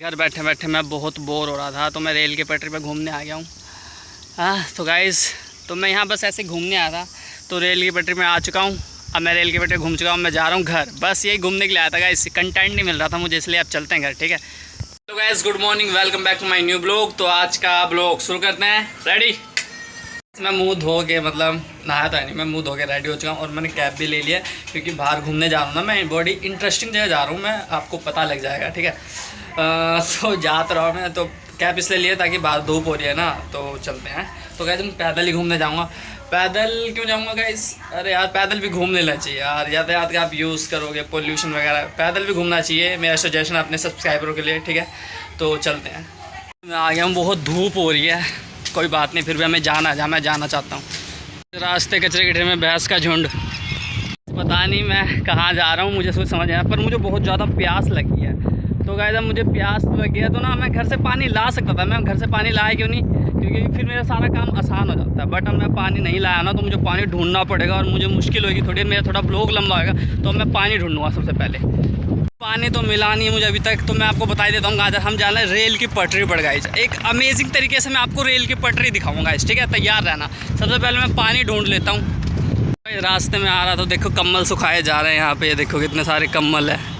घर बैठे बैठे मैं बहुत बोर हो रहा था तो मैं रेल की पटरी पे घूमने आ गया हूँ। तो गाइस तो मैं यहाँ बस ऐसे घूमने आया था तो रेल की पटरी में आ चुका हूँ। अब मैं रेल की पटरी घूम चुका हूँ, मैं जा रहा हूँ घर। बस यही घूमने के लिए आया था गाइस, कंटेंट नहीं मिल रहा था मुझे, इसलिए अब चलते हैं घर। ठीक है तो guys good morning, welcome back to my new blog. तो आज का ब्लॉग शुरू करते हैं। रेडी? मैं मुंह धो के मतलब नहाया था नहीं, मैं मुंह धो के रेडी हो चुका हूँ और मैंने कैब भी ले लिया क्योंकि बाहर घूमने जा रहा हूँ ना मैं। बड़ी इंटरेस्टिंग जगह जा रहा हूँ मैं, आपको पता लग जाएगा। ठीक है तो जाता रहा मैं, तो कैब इसलिए लिए ताकि बाहर धूप हो रही है ना। तो चलते हैं। तो गाइस मैं पैदल ही घूमने जाऊँगा। पैदल क्यों जाऊँगा गाइस? अरे यार पैदल भी घूम लेना चाहिए यार, यातायात का आप यूज़ करोगे पोल्यूशन वगैरह, पैदल भी घूमना चाहिए। मेरा सजेशन अपने सब्सक्राइबरों के लिए। ठीक है तो चलते हैं। मैं आ गया हूँ, बहुत धूप हो रही है, कोई बात नहीं, फिर भी हमें जाना है जहाँ मैं जाना चाहता हूँ। रास्ते कचरे के ढेर में भैंस का झुंड, पता नहीं मैं कहाँ जा रहा हूँ, मुझे कुछ समझ नहीं आया। पर मुझे बहुत ज़्यादा प्यास लगी है। तो गाइस जब मुझे प्यास लगी है तो ना मैं घर से पानी ला सकता था, मैं घर से पानी लाया क्यों नहीं? क्योंकि फिर मेरा सारा काम आसान हो जाता है। बट अब मैं पानी नहीं लाया ना तो मुझे पानी ढूंढना पड़ेगा और मुझे मुश्किल होगी थोड़ी, मेरा थोड़ा ब्लॉग लंबा होगा। तो मैं पानी ढूंढूंगा सबसे पहले। पानी तो मिला नहीं है मुझे अभी तक। तो मैं आपको बता देता हूँ आज हम जा रहे हैं रेल की पटरी पर गाइस। एक अमेजिंग तरीके से मैं आपको रेल की पटरी दिखाऊंगा गाइस। ठीक है तैयार रहना। सबसे पहले मैं पानी ढूंढ लेता हूँ। रास्ते में आ रहा तो देखो कम्बल सुखाए जा रहे हैं यहाँ पे, देखो कितने सारे कम्बल है।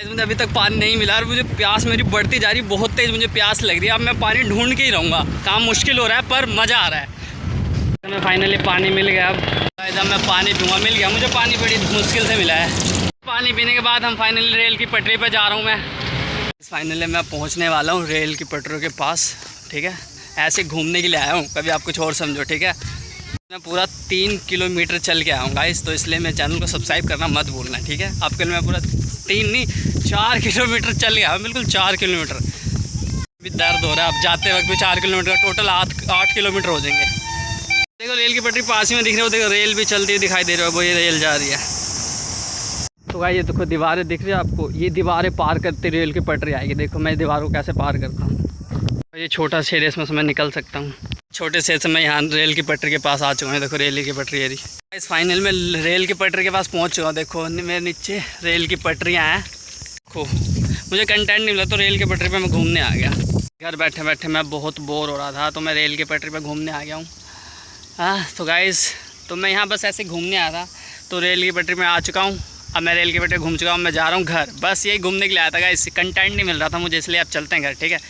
मुझे अभी तक पानी नहीं मिला और मुझे प्यास मेरी बढ़ती जा रही, बहुत तेज़ मुझे प्यास लग रही है। अब मैं पानी ढूंढ के ही रहूँगा, काम मुश्किल हो रहा है पर मज़ा आ रहा है। तो मैं फाइनली पानी मिल गया। अब जब मैं पानी पीऊँगा, मिल गया मुझे पानी, बड़ी मुश्किल से मिला है। पानी पीने के बाद हम फाइनली रेल की पटरी पर जा रहा हूँ मैं। फाइनली मैं पहुँचने वाला हूँ रेल की पटरी के पास। ठीक है ऐसे घूमने के लिए आया हूँ, कभी आप कुछ और समझो। ठीक है मैं पूरा 3 किलोमीटर चल के आऊँगा गाइस, तो इसलिए मेरे चैनल को सब्सक्राइब करना मत भूलना। ठीक है आपके लिए मैं पूरा 3 नहीं 4 किलोमीटर चल गया हूँ, बिल्कुल 4 किलोमीटर। अभी दर्द हो रहा है, अब जाते वक्त भी 4 किलोमीटर, टोटल 8 किलोमीटर हो जाएंगे। देखो रेल की पटरी पास ही में दिख रही हो, देखो रेल भी चलती हुई दिखाई दे रही है, वो ये रेल जा रही है। तो गाइस ये देखो दीवारें दिख रही है आपको, ये दीवारें पार करते रेल की पटरी आएगी। देखो मैं दीवारों को कैसे पार करता हूँ। ये छोटा छेद है, इसमें से मैं निकल सकता हूँ। छोटे छेद से मैं यहाँ रेल की पटरी के पास आ चुका हूँ। देखो रेल की पटरी है। इस फाइनल में रेल की पटरी के पास पहुँच चुका हूँ। देखो मेरे नीचे रेल की पटरियाँ हैं। देखो मुझे कंटेंट नहीं मिला तो रेल की पटरी पे मैं घूमने आ गया। घर बैठे बैठे मैं बहुत बोर हो रहा था तो मैं रेल की पटरी पे घूमने आ गया हूँ। तो गाइस तो मैं यहाँ बस ऐसे घूमने आया था तो रेल की पटरी में आ चुका हूँ। अब मैं रेल की पटरी घूम चुका हूँ, मैं जा रहा हूँ घर। बस यही घूमने के लिए आया था गाइस, कंटेंट नहीं मिल रहा था मुझे, इसलिए अब चलते हैं घर। ठीक है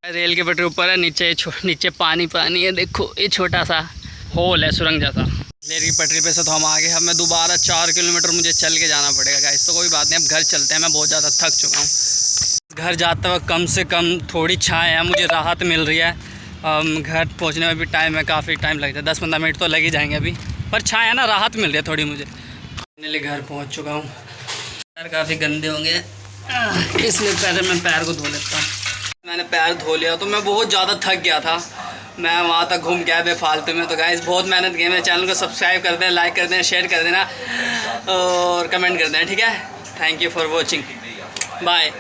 रेल की पटरी ऊपर है, नीचे पानी है। देखो ये छोटा सा होल है, सुरंग जैसा। रेल की पटरी पे से तो हम आ गए। अब मैं दोबारा 4 किलोमीटर मुझे चल के जाना पड़ेगा गाइस। तो कोई बात नहीं, अब घर चलते हैं, मैं बहुत ज़्यादा थक चुका हूँ। घर जाते वक्त कम से कम थोड़ी छाँव है, मुझे राहत मिल रही है। घर पहुँचने में भी टाइम है, काफ़ी टाइम लगता है, 10-15 मिनट तो लग ही जाएंगे अभी, पर छाँव है ना, राहत मिल रही है थोड़ी मुझे। फाइनली घर पहुँच चुका हूँ। पैर काफ़ी गंदे होंगे इसलिए पहले मैं पैर को धो लेता हूँ। मैंने पैर धो लिया तो मैं बहुत ज़्यादा थक गया था, मैं वहाँ तक घूम गया बेफालतू में। तो गाइस बहुत मेहनत की। मेरे चैनल को सब्सक्राइब कर देना, लाइक कर देना, शेयर कर देना और कमेंट कर देना। ठीक है thank you for watching, bye.